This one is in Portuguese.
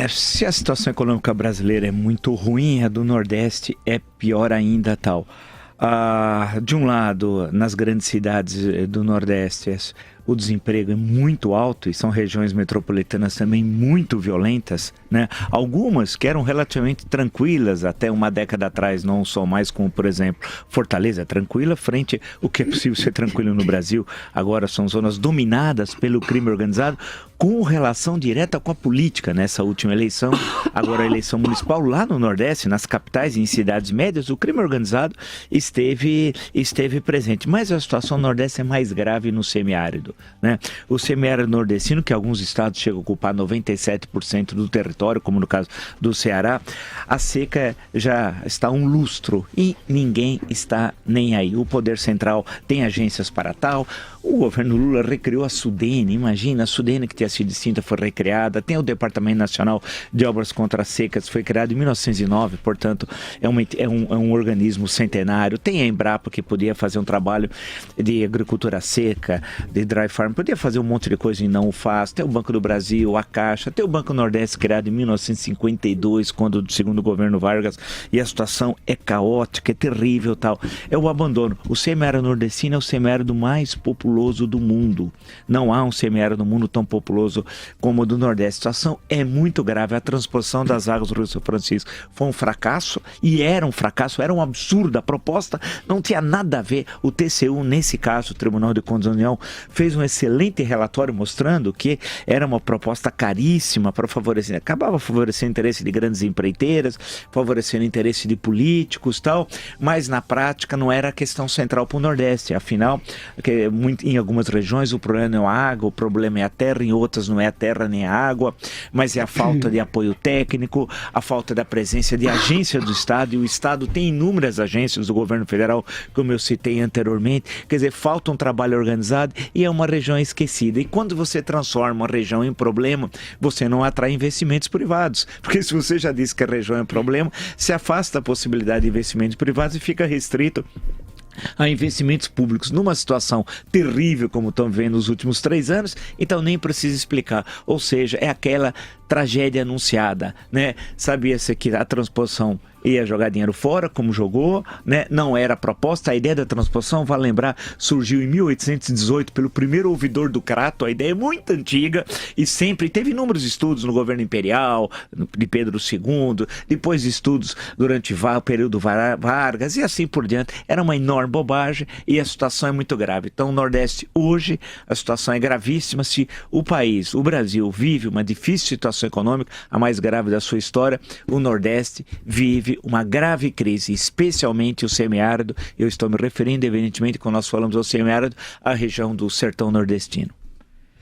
Se a situação econômica brasileira é muito ruim, a do Nordeste é pior ainda, tal. De um lado, nas grandes cidades do Nordeste, o desemprego é muito alto e são regiões metropolitanas também muito violentas, né? Algumas que eram relativamente tranquilas até uma década atrás, não são mais, como por exemplo Fortaleza, tranquila frente ao que é possível ser tranquilo no Brasil. Agora são zonas dominadas pelo crime organizado, com relação direta com a política. Nessa última eleição, agora a eleição municipal lá no Nordeste, nas capitais e em cidades médias, o crime organizado esteve presente. Mas a situação no Nordeste é mais grave no semiárido, né? O semiárido nordestino, que alguns estados chegam a ocupar 97% do território, como no caso do Ceará, a seca já está um lustro e ninguém está nem aí. O Poder Central tem agências para tal. O governo Lula recriou a SUDENE, imagina, a SUDENE que tinha sido extinta foi recriada. Tem o Departamento Nacional de Obras contra as Secas, foi criado em 1909, portanto é um organismo centenário. Tem a Embrapa, que podia fazer um trabalho de agricultura seca, de dry farm, podia fazer um monte de coisa e não o faz. Tem o Banco do Brasil, a Caixa, tem o Banco Nordeste, criado em 1952, quando do segundo governo Vargas, e a situação é caótica, é terrível, tal. É o abandono. O semiárido nordestino é o semiárido mais populoso do mundo. Não há um semiárido no mundo tão populoso como o do Nordeste. A situação é muito grave. A transposição das águas do Rio São Francisco foi um fracasso, e era um fracasso, era um absurdo. A proposta não tinha nada a ver. O TCU, nesse caso, o Tribunal de Contas da União, fez um excelente relatório mostrando que era uma proposta caríssima para favorecer, acabava favorecendo o interesse de grandes empreiteiras, favorecendo o interesse de políticos, tal, mas na prática não era a questão central para o Nordeste. Afinal, em algumas regiões o problema não é a água, o problema é a terra, em outras não é a terra nem a água, mas é a falta de apoio técnico, a falta da presença de agências do Estado, e o Estado tem inúmeras agências do governo federal, como eu citei anteriormente. Quer dizer, falta um trabalho organizado e é uma região esquecida. E quando você transforma uma região em problema, você não atrai investimentos privados, porque se você já disse que a região é um problema, se afasta a possibilidade de investimentos privados e fica restrito a investimentos públicos numa situação terrível como estamos vendo nos últimos 3 anos. Então nem precisa explicar, ou seja, é aquela tragédia anunciada, né? Sabia-se que a transposição ia jogar dinheiro fora, como jogou, né? Não era a proposta. A ideia da transposição, vale lembrar, surgiu em 1818 pelo primeiro ouvidor do Crato. A ideia é muito antiga e sempre teve inúmeros estudos no governo imperial, de Pedro II, depois estudos durante o período Vargas e assim por diante. Era uma enorme bobagem e a situação é muito grave. Então, o Nordeste hoje, a situação é gravíssima. Se o país, o Brasil, vive uma difícil situação econômica, a mais grave da sua história, o Nordeste vive uma grave crise, especialmente o semiárido. Eu estou me referindo, evidentemente, quando nós falamos ao semiárido, à região do sertão nordestino.